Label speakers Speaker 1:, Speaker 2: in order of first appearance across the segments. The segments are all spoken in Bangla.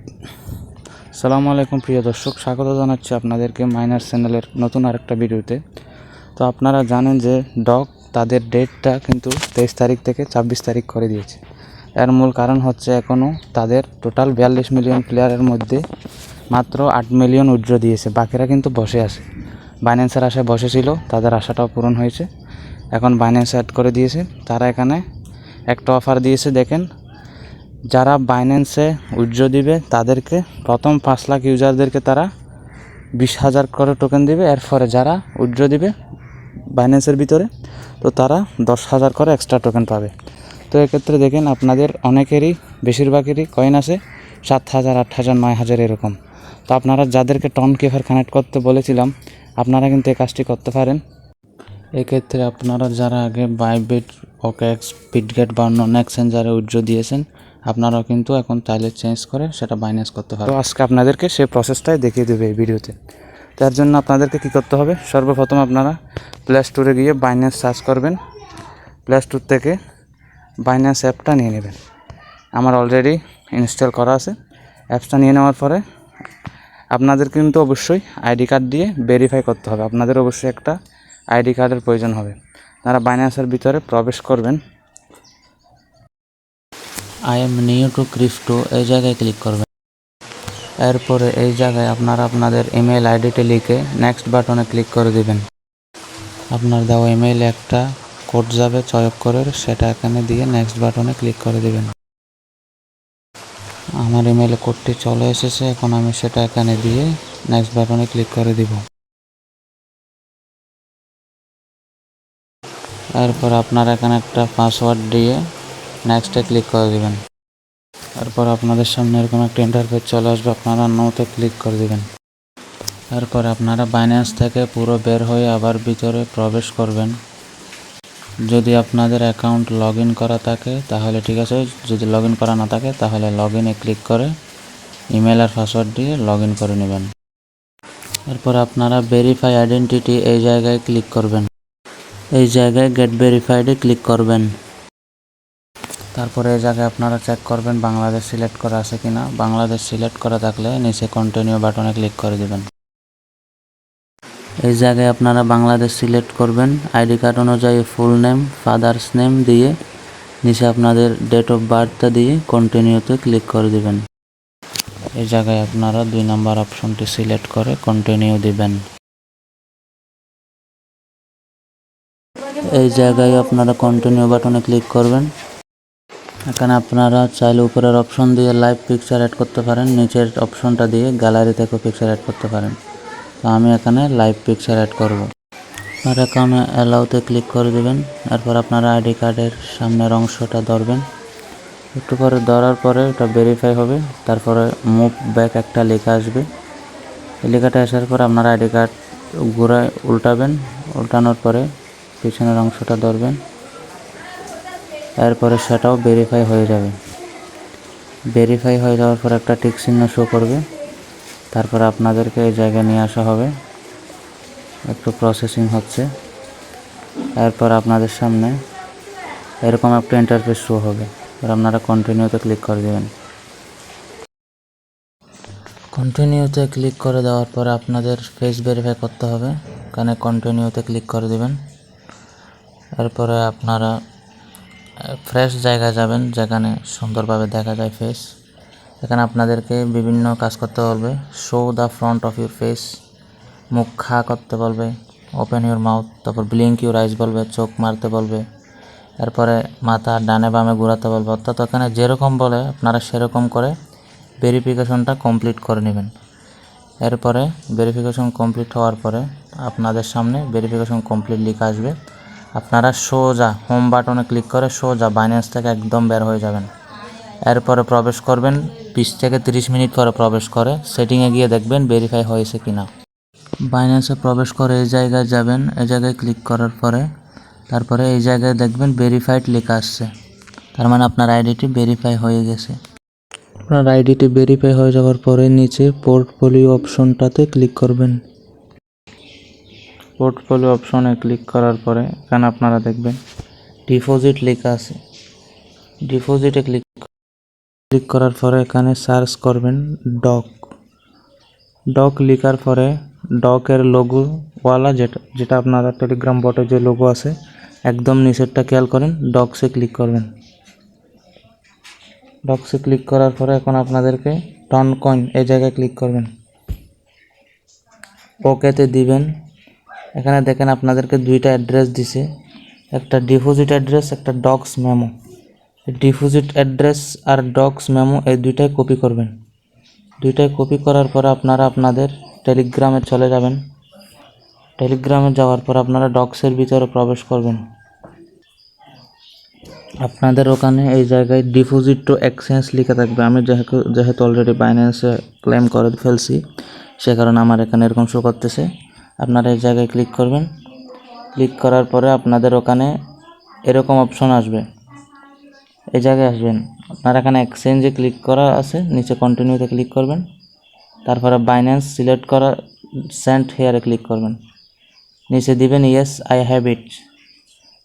Speaker 1: আসসালামু আলাইকুম প্রিয় দর্শক, স্বাগত জানাচ্ছি আপনাদেরকে মাইনার চ্যানেলের নতুন আরেকটা ভিডিওতে। তো আপনারা জানেন যে ডগ তাদের ডেটটা কিন্তু 23 তারিখ থেকে 26 তারিখ করে দিয়েছে। এর মূল কারণ হচ্ছে এখনও তাদের টোটাল 42 মিলিয়ন প্লেয়ারের মধ্যে মাত্র 8 মিলিয়ন উইথড্র দিয়েছে, বাকিরা কিন্তু বসে আছে। বাইন্যান্সের আশায় বসেছিল, তাদের আশাটাও পূরণ হয়েছে। এখন বাইন্যান্স অ্যাড করে দিয়েছে। তারা এখানে একটা অফার দিয়েছে, দেখেন, যারা বাইন্যান্সে উইথড্র দিবে তাদেরকে প্রথম 5 লাখ ইউজারদেরকে তারা 20,000 করে টোকেন দিবে। এরপরে যারা উইথড্র দিবে বাইন্যান্সের ভিতরে, তো তারা 10,000 করে এক্সট্রা টোকেন পাবে। তো এক্ষেত্রে দেখেন আপনাদের অনেকেরই, বেশিরভাগেরই কয়েন আছে 7,000, 8,000, 9,000 এরকম। তো আপনারা যাদেরকে টন কেফার কানেক্ট করতে বলেছিলাম, আপনারা কিন্তু এই কাজটি করতে পারেন। এক্ষেত্রে আপনারা যারা আগে বাইবিট, ওকেএক্স, বিটগেট বা অন্য এক্সচেঞ্জারে উইথড্র দিয়েছেন, আপনারাও কিন্তু এখন চাইলে চেঞ্জ করে সেটা বাইন্যান্স করতে পারেন। তো আজকে আপনাদেরকে সেই প্রসেসটাই দেখিয়ে দেবে এই ভিডিওতে। তার জন্য আপনাদেরকে কী করতে হবে, সর্বপ্রথম আপনারা প্লে স্টোরে গিয়ে বাইন্যান্স সার্চ করবেন। প্লে স্টোর থেকে বাইন্যান্স অ্যাপটা নিয়ে নেবেন। আমার অলরেডি ইনস্টল করা আছে। অ্যাপসটা নিয়ে নেওয়ার পরে আপনাদের কিন্তু অবশ্যই আইডি কার্ড দিয়ে ভেরিফাই করতে হবে। আপনাদের অবশ্যই একটা আইডি কার্ডের প্রয়োজন হবে। তারা বাইন্যান্সের ভিতরে প্রবেশ করবেন।
Speaker 2: I am new two crypto এই জায়গায় ক্লিক করবেন। এরপরে এই জায়গায় আপনারা আপনাদের ইমেল আইডিটি লিখে নেক্সট বাটনে ক্লিক করে দিবেন। আপনার দেওয়া ইমেইলে একটা কোড যাবে চয়েস করে, সেটা এখানে দিয়ে নেক্সট বাটনে ক্লিক করে দিবেন। আমার ইমেইলে কোডটি চলে এসেছে, এখন আমি সেটা এখানে দিয়ে নেক্সট বাটনে ক্লিক করে দিব। এরপর আপনারা এখানে একটা পাসওয়ার্ড দিয়ে নেক্সটে ক্লিক করে দিবেন। তারপর আপনাদের সামনে এরকম একটা ইন্টারফেস চলে আসবে, আপনারা নোতে ক্লিক করে দিবেন। তারপর আপনারা বাইন্যান্স থেকে পুরো বের হয়ে আবার ভিতরে প্রবেশ করবেন। যদি আপনাদের অ্যাকাউন্ট লগ ইন করা থাকে তাহলে ঠিক আছে, যদি লগ ইন করা না থাকে তাহলে লগ ইনে ক্লিক করে ইমেল আর পাসওয়ার্ড দিয়ে লগ ইন করে নেবেন। এরপর আপনারা ভেরিফাই আইডেন্টিটি এই জায়গায় ক্লিক করবেন। এই জায়গায় গেট ভেরিফাইডে ক্লিক করবেন। তারপরে এই জায়গায় আপনারা চেক করবেন বাংলাদেশ সিলেক্ট করা আছে কিনা। বাংলাদেশ সিলেক্ট করা থাকলে নিচে কন্টিনিউ বাটনে ক্লিক করে দেবেন। এই জায়গায় আপনারা বাংলাদেশ সিলেক্ট করবেন। আইডি কার্ড অনুযায়ী ফুল নেম, ফাদার্স নেম দিয়ে নিচে আপনাদের ডেট অফ বার্থটা দিয়ে কন্টিনিউতে ক্লিক করে দিবেন। এই জায়গায় আপনারা 2 নম্বর অপশনটি সিলেক্ট করে কন্টিনিউ দিবেন। এই জায়গায় আপনারা কন্টিনিউ বাটনে ক্লিক করবেন। এখানে আপনারা চাইলে উপরের অপশন দিয়ে লাইভ পিকচার অ্যাড করতে পারেন, নিচের অপশনটা দিয়ে গ্যালারি থেকেও পিকচার অ্যাড করতে পারেন। তো আমি এখানে লাইভ পিকচার অ্যাড করব। আর এখানে অ্যালাউতে ক্লিক করে দেবেন। এরপর আপনারা আইডি কার্ডের সামনের অংশটা ধরবেন। একটু পরে ধরার পরে এটা ভেরিফাই হবে। তারপরে মুভ ব্যাক একটা লেখা আসবে। এই লেখাটা আসার পরে আপনারা আইডি কার্ড ঘুরায় উল্টাবেন। উল্টানোর পরে পিছনের অংশটা ধরবেন। এরপরে সেটাও ভেরিফাই হয়ে যাবে। ভেরিফাই হয়ে যাওয়ার পর একটা টিক চিহ্ন শো করবে। তারপর আপনাদেরকে এই জায়গায় নিয়ে আসা হবে। একটু প্রসেসিং হচ্ছে। এরপর আপনাদের সামনে এরকম একটা ইন্টারফেস শো হবে। আর আপনারা কন্টিনিউতে ক্লিক করে দেবেন। কন্টিনিউতে ক্লিক করে দেওয়ার পরে আপনাদের ফেস ভেরিফাই করতে হবে। এখানে কন্টিনিউতে ক্লিক করে দেবেন। এরপরে আপনারা ফ্রেশ জায়গায় যাবেন, যেখানে সুন্দরভাবে দেখা যায় ফেস। এখানে আপনাদেরকে বিভিন্ন কাজ করতে বলবে। Show the front of your face, মুখ খা করতে বলবে, ওপেন ইউর মাউথ, তারপর ব্লিঙ্ক ইউর আইজ বলবে, চোখ মারতে বলবে। এরপরে মাথা ডানে বামে ঘোরাতে বলবে। অর্থাৎ এখানে যেরকম বলে আপনারা সেরকম করে ভেরিফিকেশনটা কমপ্লিট করে নেবেন। এরপরে ভেরিফিকেশন কমপ্লিট হওয়ার পরে আপনাদের সামনে ভেরিফিকেশন কমপ্লিট লেখা আসবে। আপনারা সোজা হোম বাটনে ক্লিক করে সোজা বাইন্যান্স থেকে একদম বের হয়ে যাবেন। এরপরে প্রবেশ করবেন 20 থেকে 30 মিনিট পরে প্রবেশ করে সেটিংয়ে গিয়ে দেখবেন ভেরিফাই হয়েছে কিনা। বাইন্যান্সে প্রবেশ করে এই জায়গায় যাবেন। এই জায়গায় ক্লিক করার পরে তারপরে এই জায়গায় দেখবেন ভেরিফাইড লেখা আসছে। তার মানে আপনার আইডিটি ভেরিফাই হয়ে গেছে। আপনার আইডিটি ভেরিফাই হয়ে যাওয়ার পরে নিচে পোর্টফোলিও অপশনটাতে ক্লিক করবেন। পোর্টফোলিও অপশনে ক্লিক করার পরে এখানে আপনারা দেখবেন ডিপোজিট লেখা আছে। ডিপোজিটে ক্লিক
Speaker 1: ক্লিক করার পরে এখানে সার্চ করবেন ডক লেখার পরে ডকের লোগো ওয়ালা যেটা আপনারা টেলিগ্রাম বটে যে লোগো আছে একদম নিচেরটা খেয়াল করেন, ডকসে ক্লিক করবেন। ডকসে ক্লিক করার পরে এখন আপনাদেরকে টন কয়েন এই জায়গায় ক্লিক করবেন, ওকেতে দিবেন। এখানে দেখেন আপনাদেরকে দুইটা অ্যাড্রেস দিছে, একটা ডিপোজিট অ্যাড্রেস, একটা ডক্স মেমো। ডিপোজিট অ্যাড্রেস আর ডক্স মেমো এই দুইটাই কপি করবেন। দুইটাই কপি করার পরে আপনারা আপনাদের টেলিগ্রামে চলে যাবেন। টেলিগ্রামে যাওয়ার পর আপনারা ডক্সের ভিতরে প্রবেশ করবেন। আপনাদের ওখানে এই জায়গায় ডিপোজিট টু এক্সচেঞ্জ লেখা থাকবে। আমি যেহেতু অলরেডি বাইন্যান্সে ক্লেম করে ফেলছি, সে কারণে আমার এখানে এরকম শো করতেছে। আপনারা এই জায়গায় ক্লিক করবেন। ক্লিক করার পরে আপনাদের ওখানে এরকম অপশন আসবে, এই জায়গায় আসবেন। আপনারা এখানে এক্সচেঞ্জে ক্লিক করা আছে, নিচে কন্টিনিউতে ক্লিক করবেন। তারপরে বাইন্যান্স সিলেক্ট করা, সেন্ড হেয়ারে ক্লিক করবেন। নিচে দিবেন ইয়েস আই হ্যাভ ইট।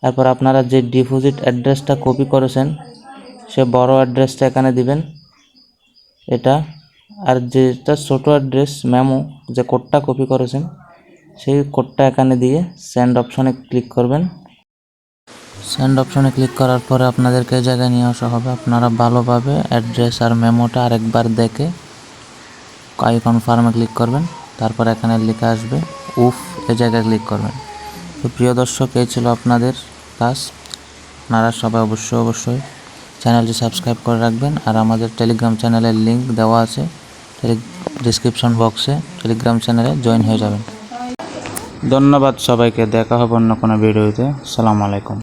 Speaker 1: তারপর আপনারা যে ডিপোজিট অ্যাড্রেসটা কপি করেছেন সে বড় অ্যাড্রেসটা এখানে দিবেন এটা, আর যেটা ছোটো অ্যাড্রেস মেমো যে কোডটা কপি করেছেন সেই কোডটা এখানে দিয়ে সেন্ড অপশনে ক্লিক করবেন।
Speaker 2: সেন্ড অপশনে ক্লিক করার পরে আপনাদেরকে এই জায়গায় নিয়ে আসা হবে। আপনারা ভালোভাবে অ্যাড্রেস আর মেমোটা আরেকবার দেখে আই কনফার্মে ক্লিক করবেন। তারপর এখানে লেখা আসবে উফ, এই জায়গায় ক্লিক করবেন। তো প্রিয় দর্শক, এই ছিল আপনাদের কাজ। আপনারা সবাই অবশ্যই চ্যানেলটি সাবস্ক্রাইব করে রাখবেন। আর আমাদের টেলিগ্রাম চ্যানেলের লিঙ্ক দেওয়া আছে ডিসক্রিপশন বক্সে, টেলিগ্রাম চ্যানেলে জয়েন হয়ে যাবেন।
Speaker 1: ধন্যবাদ সবাইকে, দেখা হবে অন্য কোনো ভিডিওতে। আসসালামু আলাইকুম।